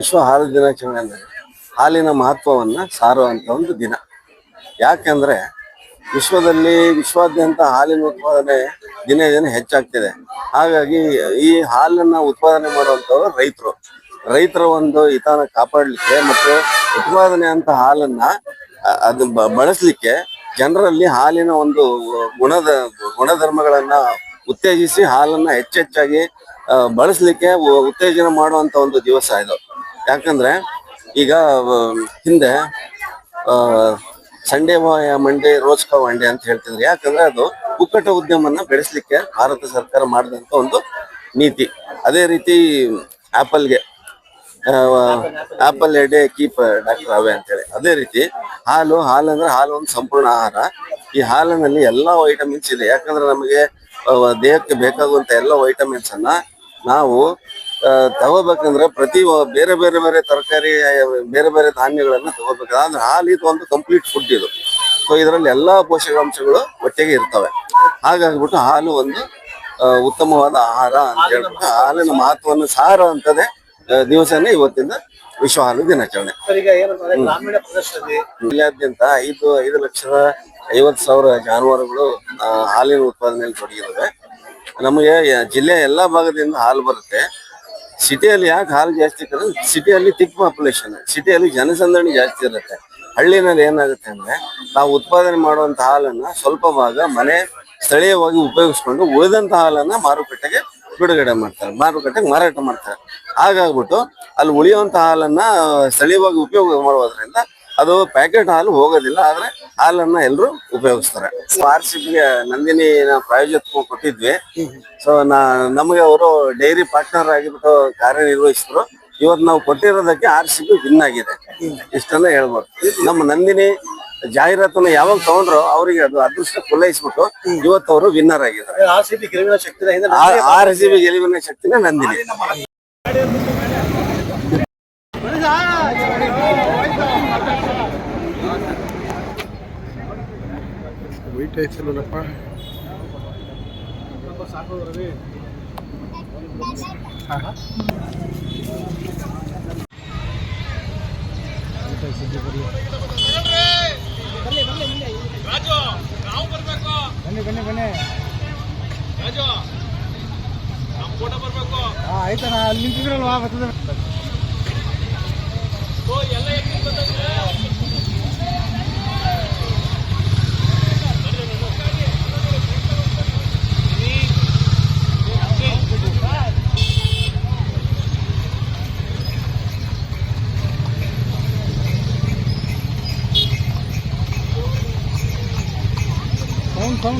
ವಿಶ್ವ ಹಾಲು ದಿನಾಚರಣೆ ಅಂದರೆ ಹಾಲಿನ ಮಹತ್ವವನ್ನ ಸಾರುವಂತ ಒಂದು ದಿನ. ಯಾಕೆಂದ್ರೆ ವಿಶ್ವಾದ್ಯಂತ ಹಾಲಿನ ಉತ್ಪಾದನೆ ದಿನೇ ದಿನೇ ಹೆಚ್ಚಾಗ್ತಿದೆ. ಹಾಗಾಗಿ ಈ ಹಾಲನ್ನ ಉತ್ಪಾದನೆ ಮಾಡುವಂತವ್ರು ರೈತರ ಒಂದು ಹಿತನ ಕಾಪಾಡಲಿಕ್ಕೆ ಮತ್ತು ಉತ್ಪಾದನೆ ಅಂತ ಹಾಲನ್ನ ಅದು ಬಳಸಲಿಕ್ಕೆ ಜನರಲ್ಲಿ ಹಾಲಿನ ಒಂದು ಗುಣಧರ್ಮಗಳನ್ನ ಉತ್ತೇಜಿಸಿ ಹಾಲನ್ನ ಹೆಚ್ಚೆಚ್ಚಾಗಿ ಬಳಸಲಿಕ್ಕೆ ಉತ್ತೇಜನ ಮಾಡುವಂತ ಒಂದು ದಿವಸ ಇದು. ಯಾಕಂದ್ರೆ ಈಗ ಹಿಂದೆ ಸಂಡೇ ಮಂಡೇ ರೋಜ್ ಕಾ ಮಂಡೇ ಅಂತ ಹೇಳ್ತಿದ್ರು. ಯಾಕಂದ್ರೆ ಅದು ಕುಕ್ಕಟ ಉದ್ಯಮನ ಬೆಳೆಸಲಿಕ್ಕೆ ಭಾರತ ಸರ್ಕಾರ ಮಾಡಿದಂತ ಒಂದು ನೀತಿ. ಅದೇ ರೀತಿ apple A day keep doctor away ಅಂತೇಳಿ, ಅದೇ ರೀತಿ ಹಾಲು ಅಂದ್ರೆ ಹಾಲು ಒಂದು ಸಂಪೂರ್ಣ ಆಹಾರ. ಈ ಹಾಲಿನಲ್ಲಿ ಎಲ್ಲಾ ವೈಟಮಿನ್ಸ್ ಇದೆ. ಯಾಕಂದ್ರೆ ನಮಗೆ ದೇಹಕ್ಕೆ ಬೇಕಾಗುವಂತ ಎಲ್ಲ ವೈಟಮಿನ್ಸ್ ಅನ್ನ ನಾವು ತಗೋಬೇಕಂದ್ರೆ ಬೇರೆ ಬೇರೆ ತರಕಾರಿ, ಬೇರೆ ಬೇರೆ ಧಾನ್ಯಗಳನ್ನ ತಗೋಬೇಕಾದ್ರೆ ಹಾಲು ಇದು ಒಂದು ಕಂಪ್ಲೀಟ್ ಫುಡ್ ಇದು. ಸೊ ಇದರಲ್ಲಿ ಎಲ್ಲಾ ಪೋಷಕಾಂಶಗಳು ಒಟ್ಟಿಗೆ ಇರ್ತವೆ. ಹಾಗಾಗ್ಬಿಟ್ಟು ಹಾಲು ಒಂದು ಉತ್ತಮವಾದ ಆಹಾರ ಅಂತ ಹೇಳ್ಬಿಟ್ಟು ಹಾಲಿನ ಮಹತ್ವವನ್ನು ಸಾರುವಂತದೇ ದಿವಸನೇ ಇವತ್ತಿನ ವಿಶ್ವ ಹಾಲು ದಿನಾಚರಣೆ. ಜಿಲ್ಲೆಯಾದ್ಯಂತ 5,50,000 ಜಾನುವಾರುಗಳು ಹಾಲಿನ ಉತ್ಪಾದನೆಯಲ್ಲಿ ತೊಡಗಿದ್ದಾವೆ. ನಮಗೆ ಜಿಲ್ಲೆಯ ಎಲ್ಲಾ ಭಾಗದಿಂದ ಹಾಲು ಬರುತ್ತೆ. ಸಿಟಿಯಲ್ಲಿ ಯಾಕೆ ಹಾಲು ಜಾಸ್ತಿ? ಸಿಟಿಯಲ್ಲಿ ಥಿಕ್ ಪಾಪ್ಯುಲೇಷನ್, ಸಿಟಿಯಲ್ಲಿ ಜನಸಂದಣಿ ಜಾಸ್ತಿ ಇರುತ್ತೆ. ಹಳ್ಳಿನಲ್ಲಿ ಏನಾಗುತ್ತೆ ಅಂದ್ರೆ ನಾವು ಉತ್ಪಾದನೆ ಮಾಡುವಂತ ಹಾಲನ್ನ ಸ್ವಲ್ಪ ಭಾಗ ಮನೆ ಸ್ಥಳೀಯವಾಗಿ ಉಪಯೋಗಿಸ್ಕೊಂಡು ಉಳಿದಂತ ಹಾಲನ್ನ ಮಾರುಕಟ್ಟೆಗೆ ಬಿಡುಗಡೆ ಮಾಡ್ತಾರೆ, ಮಾರುಕಟ್ಟೆಗೆ ಮಾರಾಟ ಮಾಡ್ತಾರೆ. ಹಾಗಾಗ್ಬಿಟ್ಟು ಅಲ್ಲಿ ಉಳಿಯುವಂತ ಹಾಲನ್ನ ಸ್ಥಳೀಯವಾಗಿ ಉಪಯೋಗ ಮಾಡುವುದರಿಂದ ಅದು ಪ್ಯಾಕೆಟ್ ಹಾಲು ಹೋಗೋದಿಲ್ಲ, ಆದ್ರೆ ಹಾಲನ್ನ ಎಲ್ಲರೂ ಉಪಯೋಗಿಸ್ತಾರೆ. RCBಗೆ ನಂದಿನಿ ಪ್ರಾಯೋಜಕತ್ವ ಕೊಟ್ಟಿದ್ವಿ. ಸೊ ನಮಗೆ ಅವರು ಡೈರಿ ಪಾರ್ಟ್ನರ್ ಆಗಿಬಿಟ್ಟು ಕಾರ್ಯನಿರ್ವಹಿಸಿದ್ರು. ಇವತ್ತು ನಾವು ಕೊಟ್ಟಿರೋದಕ್ಕೆ RCB ವಿನ್ ಆಗಿದೆ, ಇಷ್ಟನ್ನ ಹೇಳ್ಬೋದು. ನಮ್ಮ ನಂದಿನಿ ಜಾಹೀರಾತನ್ನ ಯಾವಾಗ ತಗೊಂಡ್ರು ಅವರಿಗೆ ಅದು ಅದೃಷ್ಟ ಕುಲೈಸ್ಬಿಟ್ಟು ಇವತ್ತು ಅವರು ವಿನ್ನರ್ ಆಗಿದ್ದಾರೆ. RCB ಗೆಲುವಿನ ಶಕ್ತಿನ ನಂದಿನಿ. ಆಯ್ತಣ್ಣ, ಅಲ್ಲಿ ನಿಂತಿದ್ರಲ್ವಾ ಬರ್ತದೆ.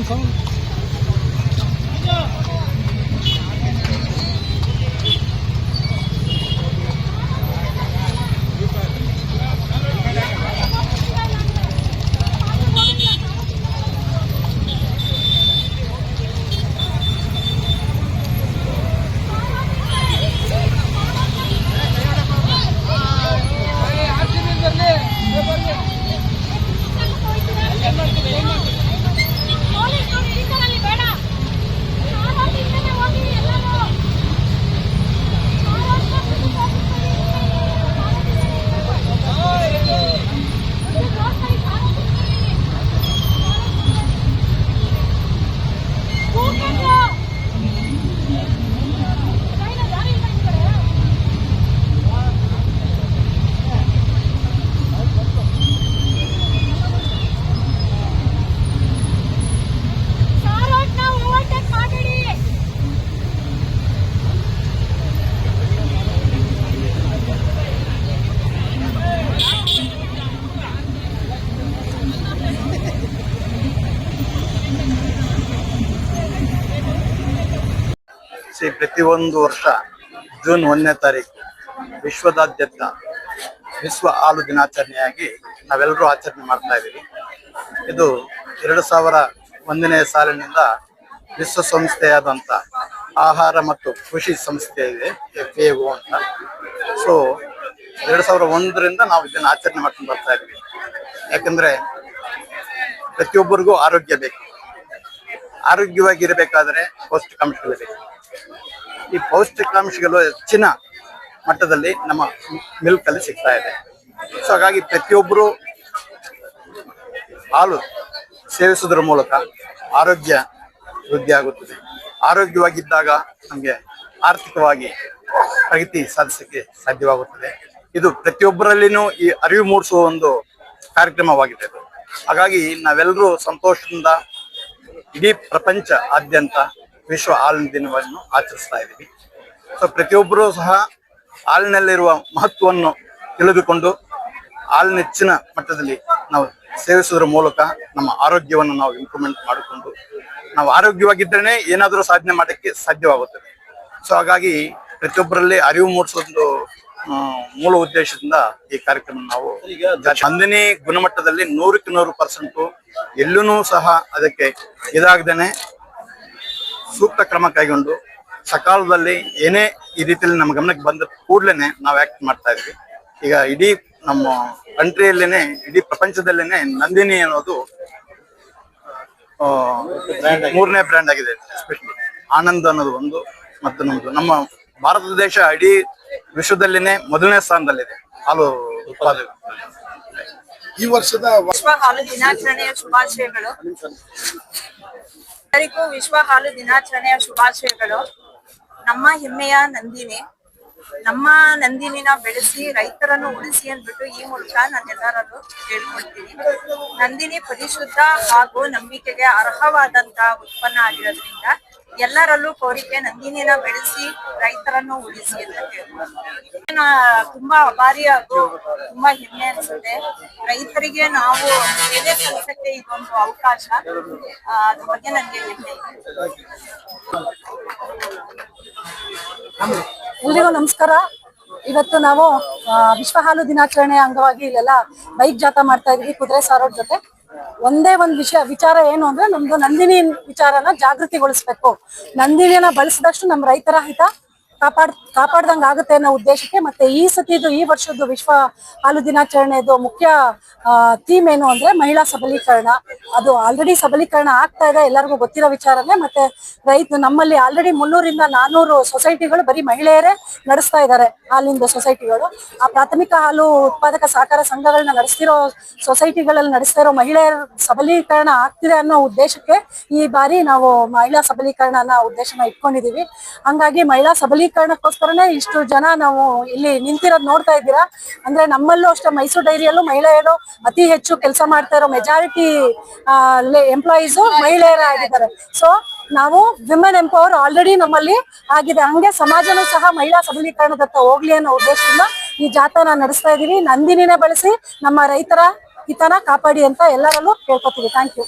ಸೌಂಡ್ ಪ್ರತಿಯೊಂದು ವರ್ಷ ಜೂನ್ 1ನೇ ತಾರೀಕು ವಿಶ್ವದಾದ್ಯಂತ ವಿಶ್ವ ಹಾಲು ದಿನಾಚರಣೆಯಾಗಿ ನಾವೆಲ್ಲರೂ ಆಚರಣೆ ಮಾಡ್ತಾ ಇದ್ದೀವಿ. ಇದು 2001ನೇ ಸಾಲಿನಿಂದ ವಿಶ್ವಸಂಸ್ಥೆಯಾದಂಥ ಆಹಾರ ಮತ್ತು ಕೃಷಿ ಸಂಸ್ಥೆ ಇದೆ, FAO ಅಂತ. ಸೊ 2001ರಿಂದ ನಾವು ಇದನ್ನು ಆಚರಣೆ ಮಾಡ್ಕೊಂಡು ಬರ್ತಾ ಇದ್ದೀವಿ. ಯಾಕಂದ್ರೆ ಪ್ರತಿಯೊಬ್ಬರಿಗೂ ಆರೋಗ್ಯ ಬೇಕು. ಆರೋಗ್ಯವಾಗಿರಬೇಕಾದ್ರೆ ಪೌಷ್ಟಿಕಾಂಶಗಳು ಬೇಕು. ಈ ಪೌಷ್ಟಿಕಾಂಶಗಳು ಹೆಚ್ಚಿನ ಮಟ್ಟದಲ್ಲಿ ನಮ್ಮ ಮಿಲ್ಕ್ ಅಲ್ಲಿ ಸಿಗ್ತಾ ಇದೆ. ಸೊ ಹಾಗಾಗಿ ಪ್ರತಿಯೊಬ್ಬರು ಹಾಲು ಸೇವಿಸುವುದರ ಮೂಲಕ ಆರೋಗ್ಯ ವೃದ್ಧಿ ಆಗುತ್ತದೆ. ಆರೋಗ್ಯವಾಗಿದ್ದಾಗ ನಮಗೆ ಆರ್ಥಿಕವಾಗಿ ಪ್ರಗತಿ ಸಾಧಿಸಕ್ಕೆ ಸಾಧ್ಯವಾಗುತ್ತದೆ. ಇದು ಪ್ರತಿಯೊಬ್ಬರಲ್ಲಿನೂ ಈ ಅರಿವು ಮೂಡಿಸುವ ಒಂದು ಕಾರ್ಯಕ್ರಮವಾಗಿದೆ ಇದು. ಹಾಗಾಗಿ ನಾವೆಲ್ಲರೂ ಸಂತೋಷದಿಂದ ಇಡೀ ಪ್ರಪಂಚ ಆದ್ಯಂತ ವಿಶ್ವ ಹಾಲಿನ ದಿನವನ್ನು ಆಚರಿಸ್ತಾ ಇದ್ದೀವಿ. ಸೊ ಪ್ರತಿಯೊಬ್ಬರೂ ಸಹ ಹಾಲಿನಲ್ಲಿರುವ ಮಹತ್ವವನ್ನು ತಿಳಿದುಕೊಂಡು ಹಾಲಿನ ಹೆಚ್ಚಿನ ಮಟ್ಟದಲ್ಲಿ ನಾವು ಸೇವಿಸುವುದರ ಮೂಲಕ ನಮ್ಮ ಆರೋಗ್ಯವನ್ನು ನಾವು ಇಂಪ್ರೂವ್ಮೆಂಟ್ ಮಾಡಿಕೊಂಡು ನಾವು ಆರೋಗ್ಯವಾಗಿದ್ದರೆ ಏನಾದರೂ ಸಾಧನೆ ಮಾಡಕ್ಕೆ ಸಾಧ್ಯವಾಗುತ್ತದೆ. ಸೊ ಹಾಗಾಗಿ ಪ್ರತಿಯೊಬ್ಬರಲ್ಲಿ ಅರಿವು ಮೂಡಿಸೋದು ಮೂಲ ಉದ್ದೇಶದಿಂದ ಈ ಕಾರ್ಯಕ್ರಮ ನಾವು ನಂದಿನಿ ಗುಣಮಟ್ಟದಲ್ಲಿ 100ಕ್ಕೆ 100% ಎಲ್ಲೂ ಸಹ ಅದಕ್ಕೆ ಇದಾಗದೇನೆ ಸೂಕ್ತ ಕ್ರಮ ಕೈಗೊಂಡು ಸಕಾಲದಲ್ಲಿ ಏನೇ ಈ ರೀತಿಯಲ್ಲಿ ನಮ್ಮ ಗಮನಕ್ಕೆ ಬಂದ ಕೂಡ್ಲೇನೆ ನಾವು ಆಕ್ಟ್ ಮಾಡ್ತಾ ಇದ್ವಿ. ಈಗ ಇಡೀ ನಮ್ಮ ಕಂಟ್ರಿಯಲ್ಲೇನೆ ಇಡೀ ಪ್ರಪಂಚದಲ್ಲೇನೆ ನಂದಿನಿ ಅನ್ನೋದು 3ನೇ ಬ್ರ್ಯಾಂಡ್ ಆಗಿದೆ. ಎಸ್ಪೆಷಲಿ ಆನಂದ್ ಅನ್ನೋದು ಒಂದು, ಮತ್ತು ನಮ್ದು ನಮ್ಮ ಭಾರತ ದೇಶ ಇಡೀ ವಿಶ್ವದಲ್ಲಿನೇ 1ನೇ ಸ್ಥಾನದಲ್ಲಿದೆ ಹಾಲು ಉತ್ಪಾದನೆ. ಈ ವರ್ಷದ ವಿಶ್ವ ಹಾಲು ದಿನಾಚರಣೆಯ ಶುಭಾಶಯಗಳು. ಎಲ್ಲರಿಗೂ ವಿಶ್ವ ಹಾಲು ದಿನಾಚರಣೆಯ ಶುಭಾಶಯಗಳು. ನಮ್ಮ ಹೆಮ್ಮೆಯ ನಂದಿನಿ, ನಮ್ಮ ನಂದಿನಿನ ಬೆಳೆಸಿ ರೈತರನ್ನು ಉಳಿಸಿ ಅಂದ್ಬಿಟ್ಟು ಈ ಮೂಲಕ ನಾನೆಲ್ಲರಲ್ಲೂ ಹೇಳ್ಕೊಳ್ತೀನಿ. ನಂದಿನಿ ಪರಿಶುದ್ಧ ಹಾಗೂ ನಂಬಿಕೆಗೆ ಅರ್ಹವಾದಂತಹ ಉತ್ಪನ್ನ ಆಗಿರೋದ್ರಿಂದ ಎಲ್ಲರಲ್ಲೂ ಕೋರಿಕೆ ನಂದಿನಿನ ಬೆಳೆಸಿ ರೈತರನ್ನು ಉಳಿಸಿ ಅಂತ ಹೇಳ್ಕೊಳ್ತೀನಿ. ತುಂಬಾ ಅಭಾರಿ ಹಾಗೂ ತುಂಬಾ ಹೆಮ್ಮೆ ಅನ್ಸುತ್ತೆ. ರೈತರಿಗೆ ನಾವು ಸೇವೆ ಸಲ್ಲಿಸಕ್ಕೆ ಇದೊಂದು ಅವಕಾಶ. ಅದ್ರ ಬಗ್ಗೆ ನನಗೆ ಹೆಮ್ಮೆ ಇದೆ. ಎಲ್ರಿಗೂ ನಮಸ್ಕಾರ. ಇವತ್ತು ನಾವು ವಿಶ್ವ ಹಾಲು ದಿನಾಚರಣೆ ಅಂಗವಾಗಿ ಇಲ್ಲೆಲ್ಲ ಬೈಕ್ ಜಾಥಾ ಮಾಡ್ತಾ ಇದೀವಿ ಕುದುರೆ ಸಾರೋರ್ ಜೊತೆ. ಒಂದೇ ಒಂದು ವಿಚಾರ ಏನು ಅಂದ್ರೆ ನಮ್ದು ನಂದಿನಿ ವಿಚಾರನ ಜಾಗೃತಿಗೊಳಿಸ್ಬೇಕು. ನಂದಿನಿಯನ್ನ ಬಳಸಿದಷ್ಟು ನಮ್ಮ ರೈತರ ಹಿತ ಕಾಪಾಡ್ದಂಗ ಆಗುತ್ತೆ ಅನ್ನೋ ಉದ್ದೇಶಕ್ಕೆ ಮತ್ತೆ ಈ ವರ್ಷದ್ದು ವಿಶ್ವ ಹಾಲು ದಿನಾಚರಣೆದು ಮುಖ್ಯ ಥೀಮ್ ಏನು ಅಂದ್ರೆ ಮಹಿಳಾ ಸಬಲೀಕರಣ. ಅದು ಆಲ್ರೆಡಿ ಸಬಲೀಕರಣ ಆಗ್ತಾ ಇದೆ, ಎಲ್ಲರಿಗೂ ಗೊತ್ತಿರೋ ವಿಚಾರನೇ. ಮತ್ತೆ ನಮ್ಮಲ್ಲಿ ಆಲ್ರೆಡಿ 300ರಿಂದ 400 ಸೊಸೈಟಿಗಳು ಬರೀ ಮಹಿಳೆಯರೇ ನಡೆಸ್ತಾ ಇದ್ದಾರೆ ಹಾಲಿಂದ ಸೊಸೈಟಿಗಳು. ಆ ಪ್ರಾಥಮಿಕ ಹಾಲು ಉತ್ಪಾದಕ ಸಹಕಾರ ಸಂಘಗಳನ್ನ ನಡೆಸ್ತಿರೋ ಸೊಸೈಟಿಗಳಲ್ಲಿ ನಡೆಸ್ತಾ ಇರೋ ಮಹಿಳೆಯರ ಸಬಲೀಕರಣ ಆಗ್ತಿದೆ ಅನ್ನೋ ಉದ್ದೇಶಕ್ಕೆ ಈ ಬಾರಿ ನಾವು ಮಹಿಳಾ ಸಬಲೀಕರಣ ಉದ್ದೇಶನ ಇಟ್ಕೊಂಡಿದೀವಿ. ಹಂಗಾಗಿ ಮಹಿಳಾ ಸಬಲೀಕರಣಕ್ಕೋಸ್ಕರನೇ ಇಷ್ಟು ಜನ ನಾವು ಇಲ್ಲಿ ನಿಂತಿರೋದು ನೋಡ್ತಾ ಇದ್ದೀರಾ. ಅಂದ್ರೆ ನಮ್ಮಲ್ಲೂ ಅಷ್ಟೇ ಮೈಸೂರು ಡೈರಿಯಲ್ಲೂ ಮಹಿಳೆಯರು ಅತಿ ಹೆಚ್ಚು ಕೆಲಸ ಮಾಡ್ತಾ ಇರೋ ಮೆಜಾರಿಟಿ ಎಂಪ್ಲಾಯೀಸ್ ಮಹಿಳೆಯರಾಗಿದ್ದಾರೆ. ಸೊ ನಾವು ವಿಮೆನ್ ಎಂಪವರ್ ಆಲ್ರೆಡಿ ನಮ್ಮಲ್ಲಿ ಆಗಿದೆ. ಹಂಗೆ ಸಮಾಜನೂ ಸಹ ಮಹಿಳಾ ಸಬಲೀಕರಣದತ್ತ ಹೋಗ್ಲಿ ಅನ್ನೋ ಉದ್ದೇಶದಿಂದ ಈ ಜಾಥಾನ ನಡೆಸ್ತಾ ಇದೀವಿ. ನಂದಿನಿನೇ ಬಳಸಿ ನಮ್ಮ ರೈತರ ಹಿತನ ಕಾಪಾಡಿ ಅಂತ ಎಲ್ಲರಲ್ಲೂ ಕೇಳ್ಕೊತೀವಿ. Thank you.